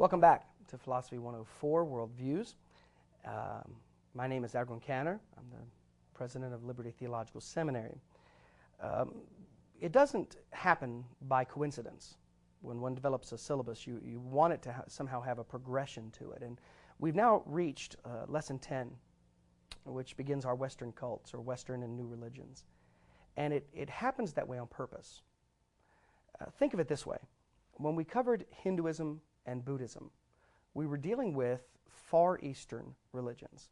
Welcome back to Philosophy 104, Worldviews. My name is Agron Kanner. I'm the president of Liberty Theological Seminary. It doesn't happen by coincidence. When one develops a syllabus, you want it to somehow have a progression to it. And we've now reached Lesson 10, which begins our Western cults, or Western and new religions. And it happens that way on purpose. Think of it this way. When we covered Hinduism and Buddhism, we were dealing with Far Eastern religions.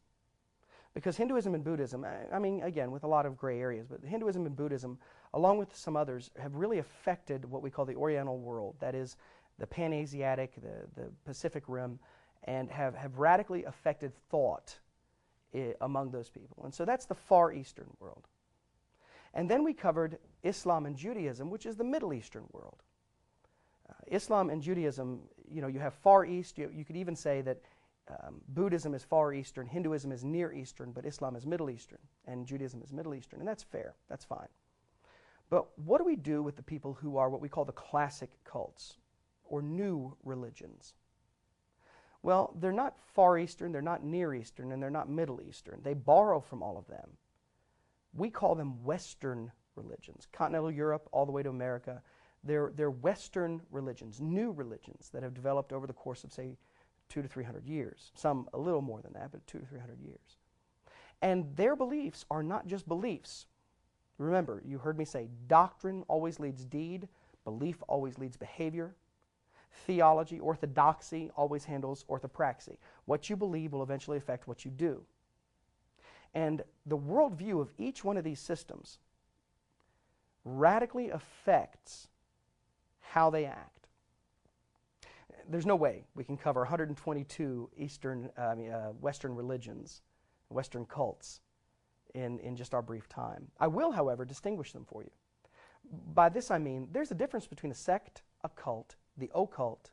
Because Hinduism and Buddhism, I mean, again, with a lot of gray areas, but Hinduism and Buddhism, along with some others, have really affected what we call the Oriental world, that is the Pan-Asiatic, the Pacific Rim, and have radically affected thought among those people. And so that's the Far Eastern world. And then we covered Islam and Judaism, which is the Middle Eastern world. Islam and Judaism, you have Far East. You could even say that Buddhism is Far Eastern, Hinduism is Near Eastern, but Islam is Middle Eastern, and Judaism is Middle Eastern, and that's fair. That's fine. But what do we do with the people who are what we call the classic cults, or new religions? Well, they're not Far Eastern, they're not Near Eastern, and they're not Middle Eastern. They borrow from all of them. We call them Western religions. Continental Europe, all the way to America, they're Western religions, new religions that have developed over the course of, say, 200 to 300 years. Some a little more than that, but 200 to 300 years. And their beliefs are not just beliefs. Remember, you heard me say, doctrine always leads deed, belief always leads behavior. Theology, orthodoxy, always handles orthopraxy. What you believe will eventually affect what you do. And the worldview of each one of these systems radically affects how they act. There's no way we can cover 122 Western religions, Western cults, in just our brief time. I will, however, distinguish them for you. By this I mean there's a difference between a sect, a cult, the occult,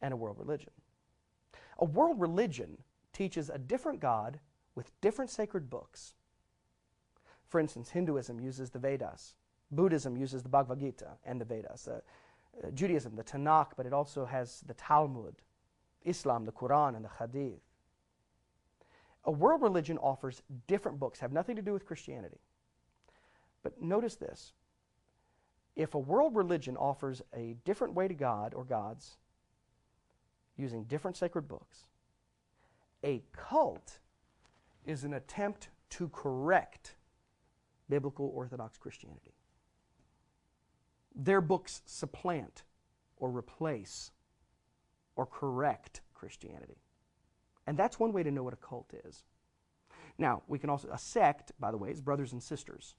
and a world religion. A world religion teaches a different God with different sacred books. For instance, Hinduism uses the Vedas. Buddhism uses the Bhagavad Gita and the Vedas. Judaism, the Tanakh, but it also has the Talmud. Islam, the Quran and the Hadith. A world religion offers different books, have nothing to do with Christianity. But notice this. If a world religion offers a different way to God or gods using different sacred books, a cult is an attempt to correct biblical Orthodox Christianity. Their books supplant or replace or correct Christianity. And that's one way to know what a cult is. Now, we can also, a sect, by the way, is brothers and sisters.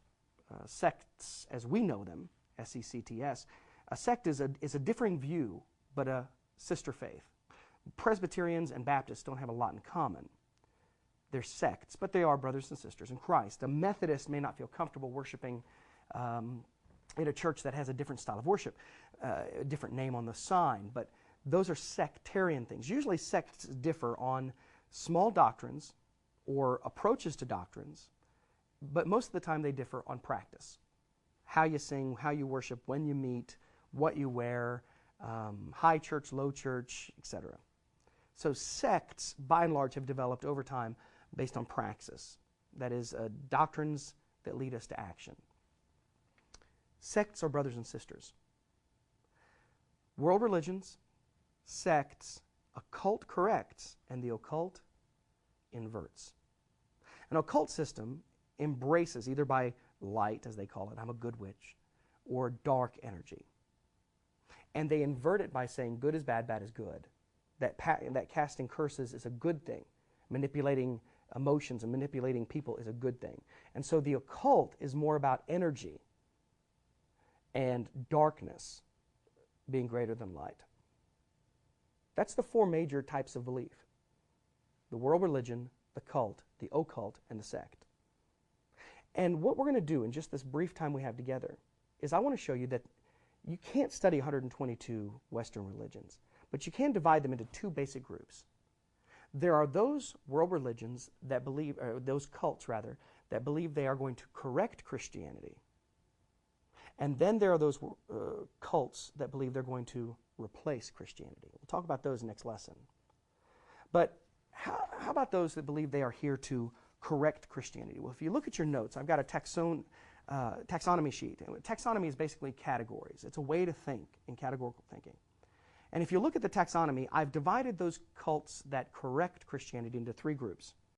Sects, as we know them, S-E-C-T-S, a sect is a differing view, but a sister faith. Presbyterians and Baptists don't have a lot in common. They're sects, but they are brothers and sisters in Christ. A Methodist may not feel comfortable worshiping in a church that has a different style of worship, a different name on the sign, but those are sectarian things. Usually sects differ on small doctrines or approaches to doctrines, but most of the time they differ on practice. How you sing, how you worship, when you meet, what you wear, high church, low church, etc. So sects, by and large, have developed over time based on praxis. That is, doctrines that lead us to action. Sects are brothers and sisters. World religions, sects, occult corrects, and the occult inverts. An occult system embraces, either by light, as they call it, I'm a good witch, or dark energy. And they invert it by saying good is bad, bad is good. That casting curses is a good thing. Manipulating emotions and manipulating people is a good thing. And so the occult is more about energy and darkness being greater than light. That's the four major types of belief. The world religion, the cult, the occult, and the sect. And what we're going to do in just this brief time we have together is I want to show you that you can't study 122 Western religions, but you can divide them into two basic groups. There are those world religions that believe, or those cults rather, that believe they are going to correct Christianity. And then there are those cults that believe they're going to replace Christianity. We'll talk about those next lesson. But how about those that believe they are here to correct Christianity? Well, if you look at your notes, I've got a taxonomy sheet. Taxonomy is basically categories. It's a way to think in categorical thinking. And if you look at the taxonomy, I've divided those cults that correct Christianity into three groups.